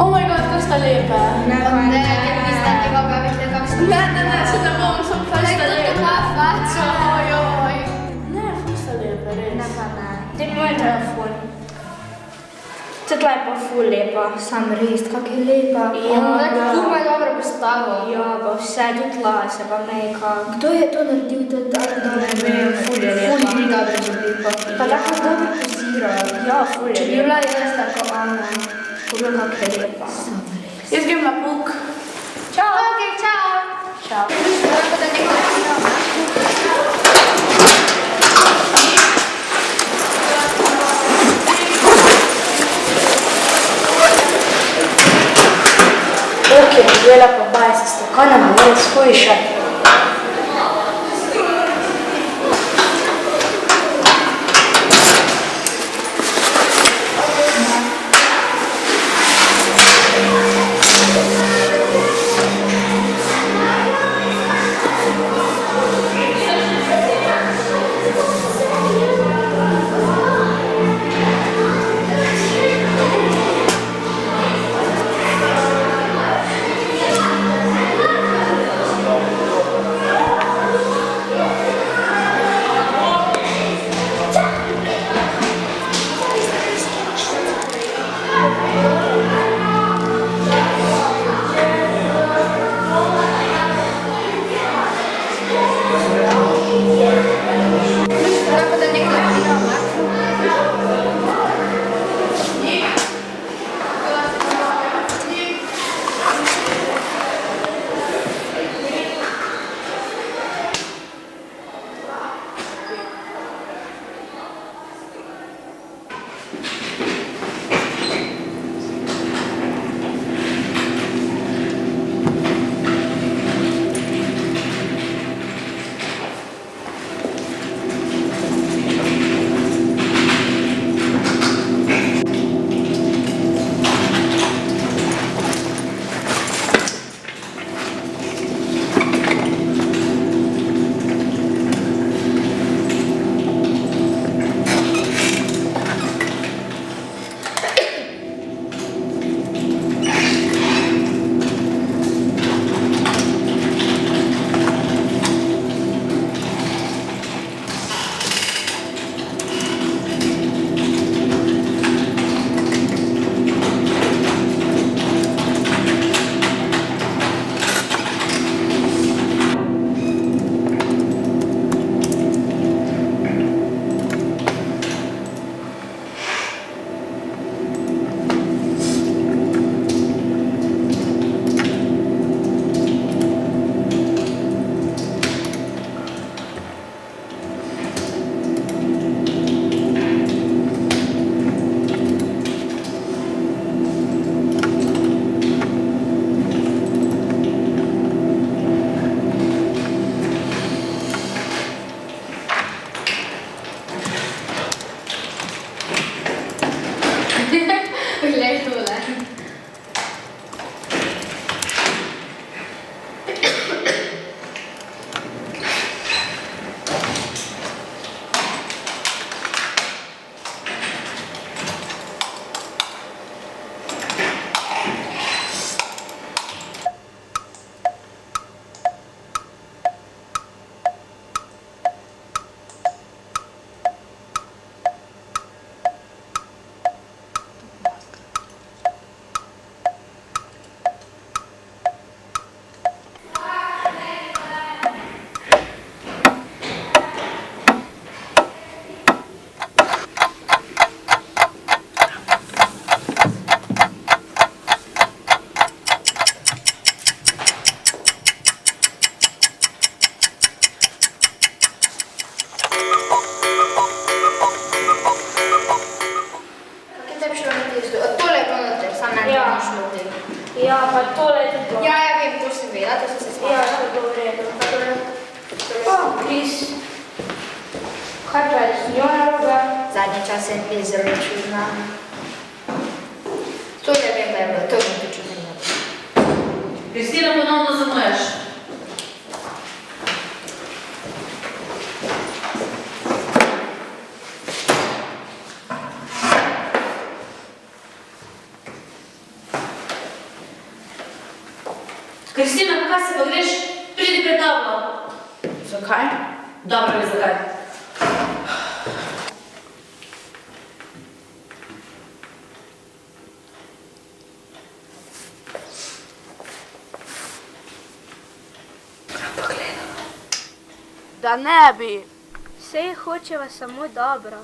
Oh my god, kako sta lepa. Ne, ker niste tega pravite, kako ste. Ne, se ne bom, sem pa sta to lepa. tvoja faca. Ojoj. Ne, ful sta lepa, res. Ne pa ne. Daj mi moj telefon. To tla je pa ful lepa, sam res, kak je lepa. Tu me je dobro postavo. Ja, pa vse, tudi lase, pa make-up. Kdo je to naredil, da tako dobro? Ne vem, ful je lepa. Ful ni dobro zobliko. Pa tako dobro pozira. Ja, ful je Če bi lepa. bila jaz tako Ana. Poglej, kak je lepa. Jaz grem na puk. Čau. Ok, čau. Čau. Tako da nekaj ne Ok, žela pa baj se stakana, malo skujša. Tako da nekaj ne Poglej tole. Kaj te bi šlo na testu? Tole je pa noter, sam ne Ja. bi šlo v tem. Ja, pa tole je tudi to. Ja, vem, to sem vedela, to sem se Ja, spomnila. to je v redu. Pa, Kris. Kaj pa je s njo narobe? Zadnji čas sem je zelo čudna. Tole vem, da je bilo, to bom tudi čudno. Kristina, ponovno zamujaš. Kristina, kaj se pa greš? Pridi pred tablo. Zakaj? Dobro mi zakaj. Da ne bi. Sej hočeva samo dobro.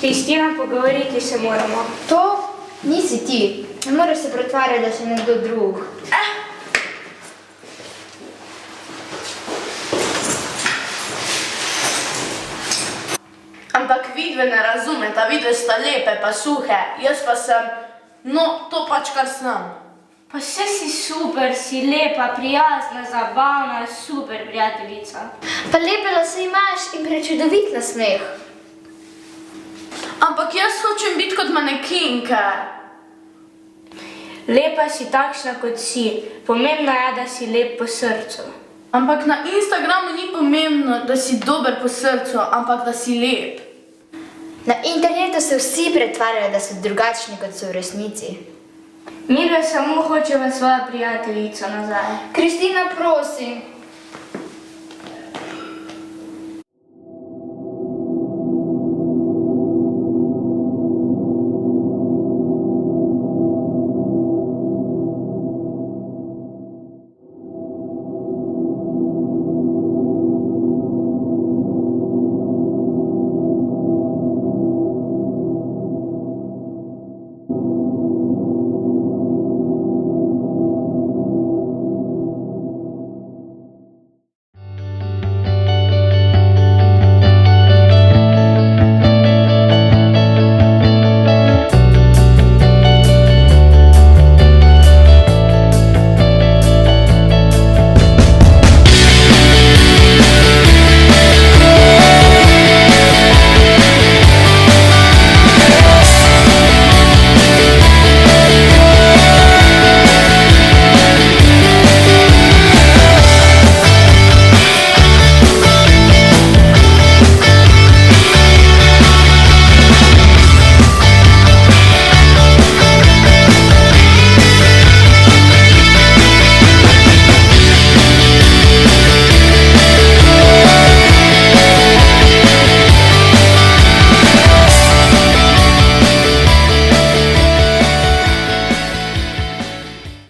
Kristina, pogovoriti se moramo. To nisi ti. Ne moreš se pretvarjati, da si nekdo drug. Ampak vidve ne razumeta, vidve sta lepe pa suhe, jaz pa sem, no, to pač kar znam. Pa vse si super, si lepa, prijazna, zabavna, super prijateljica. Pa lepe lase imaš in prečudovit nasmeh. Ampak jaz hočem biti kot manekinka. Lepa si takšna, kot si. Pomembno je, da si lep po srcu. Ampak na Instagramu ni pomembno, da si dober po srcu, ampak da si lep. Na internetu se vsi pretvarjajo, da so drugačni, kot so v resnici. Midva samo hočeva svojo prijateljico nazaj. Kristina, prosim.